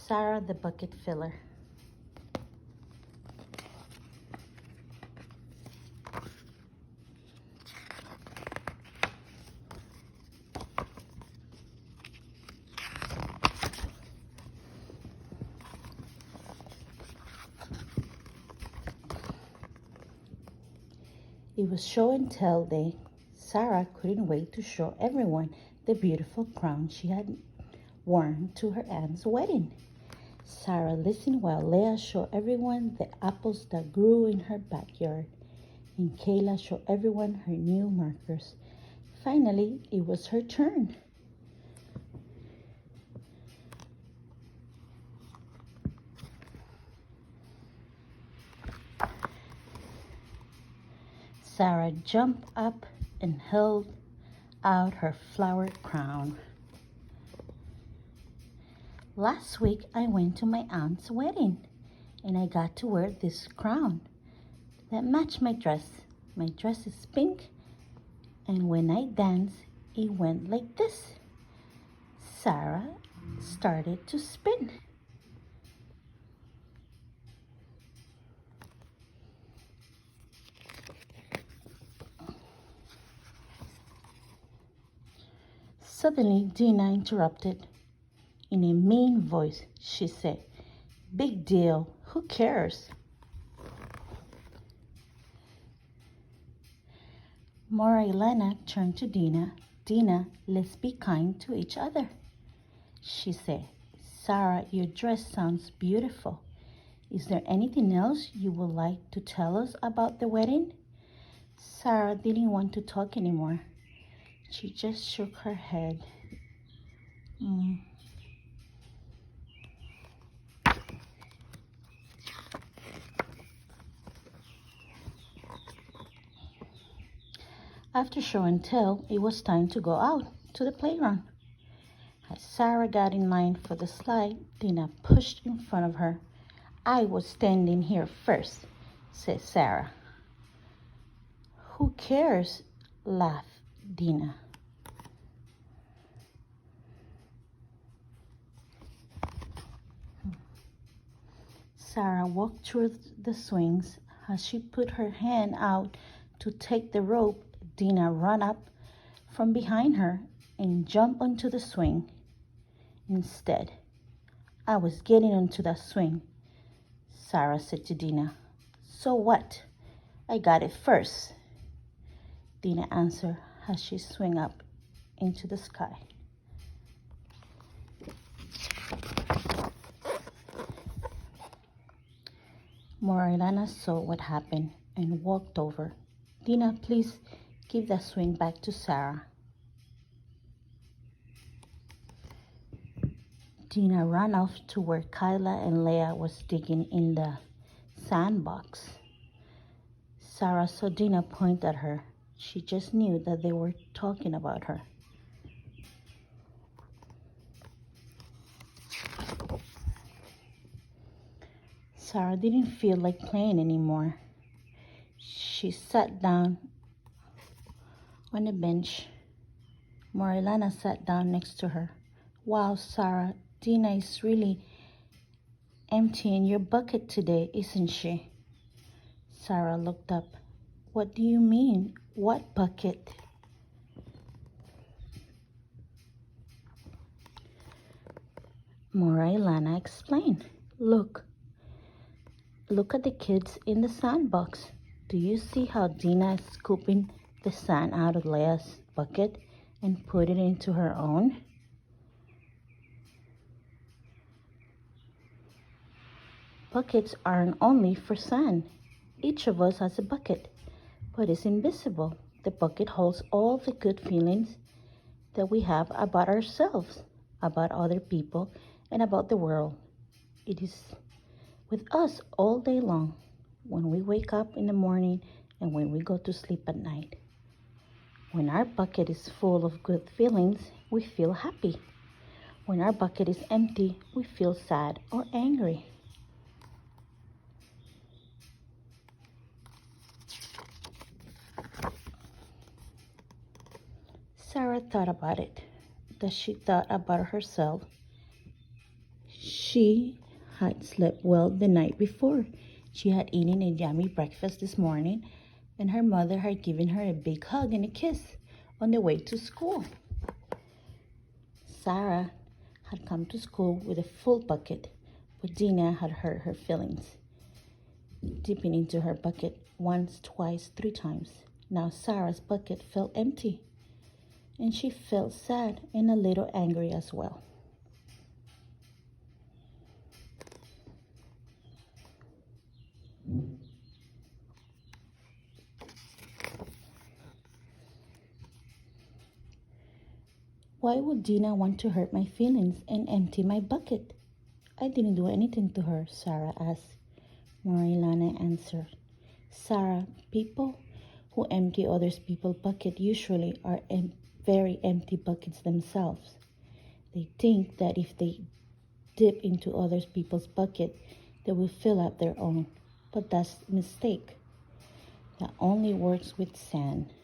Sara the bucket filler. It was show and tell day. Sara couldn't wait to show everyone the beautiful crown she had worn to her aunt's wedding. Sara listened while Leah showed everyone the apples that grew in her backyard, and Kayla showed everyone her new markers. Finally, it was her turn. Sara jumped up and held out her flowered crown. Last week I went to my aunt's wedding and I got to wear this crown that matched my dress. My dress is pink, and when I dance, it went like this. Sara started to spin. Suddenly, Dina interrupted. In a mean voice, she said, "Big deal, who cares?" Mora Elena turned to Dina. "Dina, let's be kind to each other," she said. "Sara, your dress sounds beautiful. Is there anything else you would like to tell us about the wedding?" Sara didn't want to talk anymore. She just shook her head. After show and tell, it was time to go out to the playground. As Sara got in line for the slide, Dina pushed in front of her. "I was standing here first," said Sara. "Who cares?" laughed Dina. Sara walked through the swings. As she put her hand out to take the rope, Dina ran up from behind her and jumped onto the swing. Instead, "I was getting onto that swing," Sara said to Dina. "So what? I got it first," Dina answered as she swung up into the sky. Morilana saw what happened and walked over. "Dina, please give that swing back to Sara." Dina ran off to where Kyla and Leah was digging in the sandbox. Sara saw Dina point at her. She just knew that they were talking about her. Sara didn't feel like playing anymore. She sat down on a bench. Morilana sat down next to her. "Wow, Sara, Dina is really emptying your bucket today, isn't she?" Sara looked up. "What do you mean? What bucket?" Morilana explained. Look at the kids in the sandbox. Do you see how Dina is scooping the sand out of Leah's bucket and put it into her own?" Buckets aren't only for sand. Each of us has a bucket, but it's invisible. The bucket holds all the good feelings that we have about ourselves, about other people, and about the world. It is with us all day long, when we wake up in the morning and when we go to sleep at night. When our bucket is full of good feelings, we feel happy. When our bucket is empty, we feel sad or angry. Sara thought about it, that she thought about herself. She had slept well the night before. She had eaten a yummy breakfast this morning, and her mother had given her a big hug and a kiss on the way to school. Sara had come to school with a full bucket, but Dina had hurt her feelings, dipping into her bucket once, twice, 3 times. Now Sara's bucket felt empty, and she felt sad and a little angry as well. Why would Dina want to hurt my feelings and empty my bucket? I didn't do anything to her, Sara asked. Marilana answered. Sara, people who empty others people's bucket usually are very empty buckets themselves. They think that if they dip into others people's bucket, they will fill up their own. But that's a mistake. That only works with sand.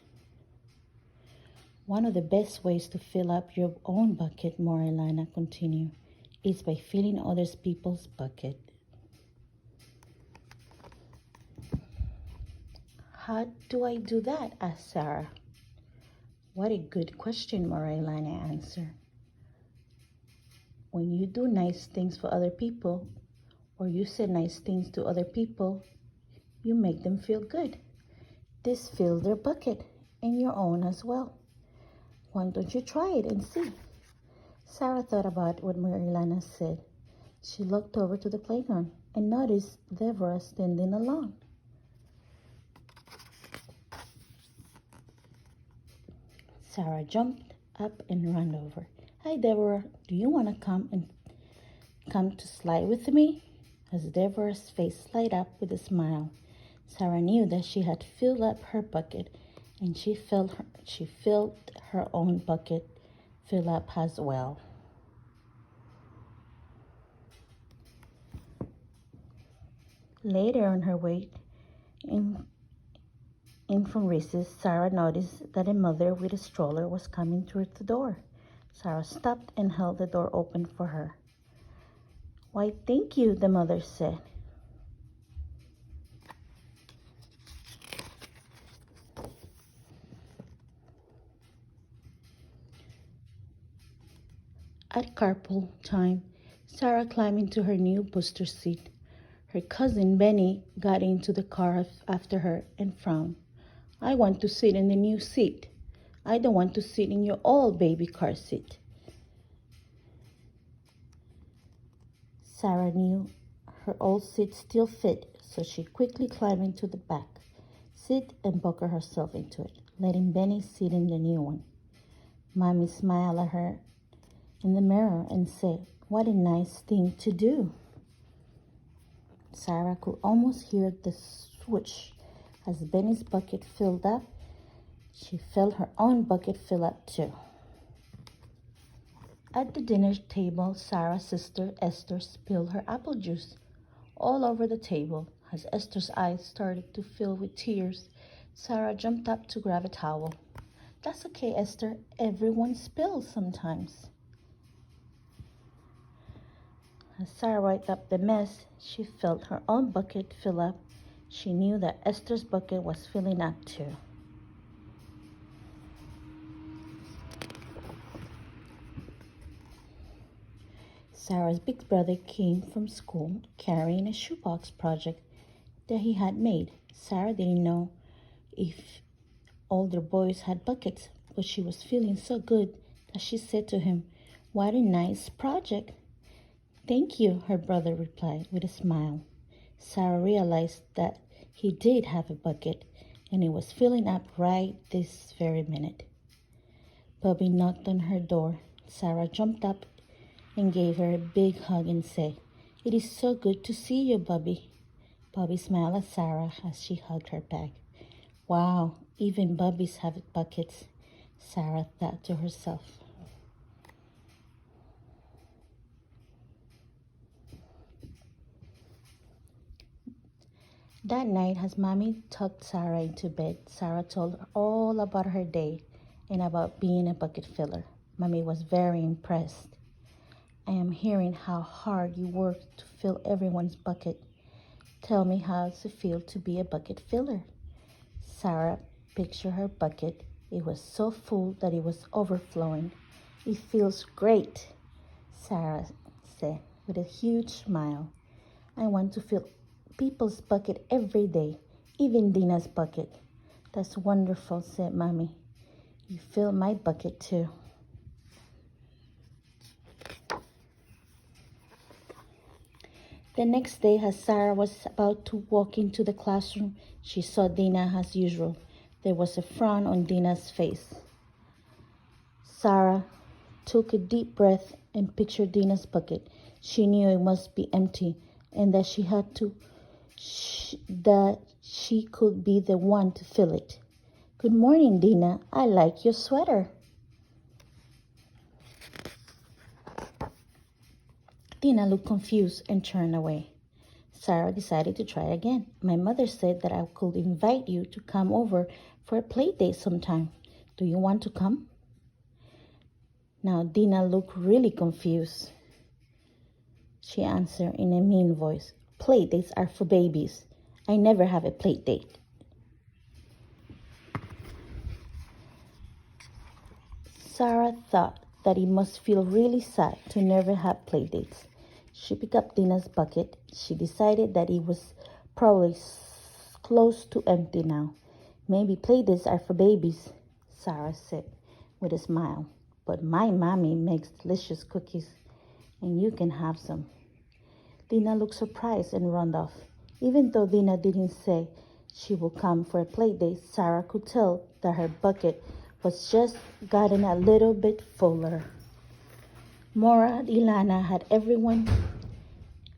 One of the best ways to fill up your own bucket, Marilana continued, is by filling others people's bucket. How do I do that? Asked Sara. What a good question, Marilana answered. When you do nice things for other people, or you say nice things to other people, you make them feel good. This fills their bucket and your own as well. Why don't you try it and see? Sara thought about what Marilana said. She looked over to the playground and noticed Deborah standing alone. Sara jumped up and ran over. Hi, Deborah. Do you want to come to slide with me? As Deborah's face lighted up with a smile, Sara knew that she had filled up her bucket, and she filled her own bucket fill up as well. Later on her way in from recess, Sara noticed that a mother with a stroller was coming toward the door. Sara stopped and held the door open for her. Why, thank you, the mother said. At carpool time, Sara climbed into her new booster seat. Her cousin Benny got into the car after her and frowned. I want to sit in the new seat. I don't want to sit in your old baby car seat. Sara knew her old seat still fit, so she quickly climbed into the back seat and buckled herself into it, letting Benny sit in the new one. Mommy smiled at her in the mirror and said, what a nice thing to do. Sara could almost hear the swoosh as Benny's bucket filled up. She felt her own bucket fill up too. At the dinner table, Sara's sister Esther spilled her apple juice all over the table. As Esther's eyes started to fill with tears, Sara jumped up to grab a towel. That's okay, Esther. Everyone spills sometimes. As Sara wiped up the mess, she felt her own bucket fill up. She knew that Esther's bucket was filling up too. Sara's big brother came from school carrying a shoebox project that he had made. Sara didn't know if older boys had buckets, but she was feeling so good that she said to him, what a nice project. Thank you, her brother replied with a smile. Sara realized that he did have a bucket, and it was filling up right this very minute. Bubby knocked on her door. Sara jumped up and gave her a big hug and said, it is so good to see you, Bubby. Bubby smiled at Sara as she hugged her back. Wow, even Bubbies have buckets, Sara thought to herself. That night, as Mommy tucked Sara into bed, Sara told her all about her day and about being a bucket filler. Mommy was very impressed. I am hearing how hard you work to fill everyone's bucket. Tell me how does it feel to be a bucket filler? Sara pictured her bucket. It was so full that it was overflowing. It feels great, Sara said with a huge smile. I want to fill people's bucket every day, even Dina's bucket. That's wonderful, said Mommy. You fill my bucket too. The next day, as Sara was about to walk into the classroom, she saw Dina as usual. There was a frown on Dina's face. Sara took a deep breath and pictured Dina's bucket. She knew it must be empty and that she could be the one to fill it. Good morning, Dina. I like your sweater. Dina looked confused and turned away. Sara decided to try again. My mother said that I could invite you to come over for a play date sometime. Do you want to come? Now Dina looked really confused. She answered in a mean voice, play dates are for babies. I never have a play date. Sara thought that it must feel really sad to never have play dates. She picked up Dina's bucket. She decided that it was probably close to empty now. Maybe play dates are for babies, Sara said with a smile. But my mommy makes delicious cookies, and you can have some. Dina looked surprised and ran off. Even though Dina didn't say she would come for a play date, Sara could tell that her bucket was just gotten a little bit fuller. Mora and Ilana had everyone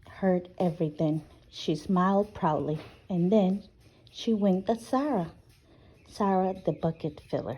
heard everything. She smiled proudly, and then she winked at Sara. Sara, the bucket filler.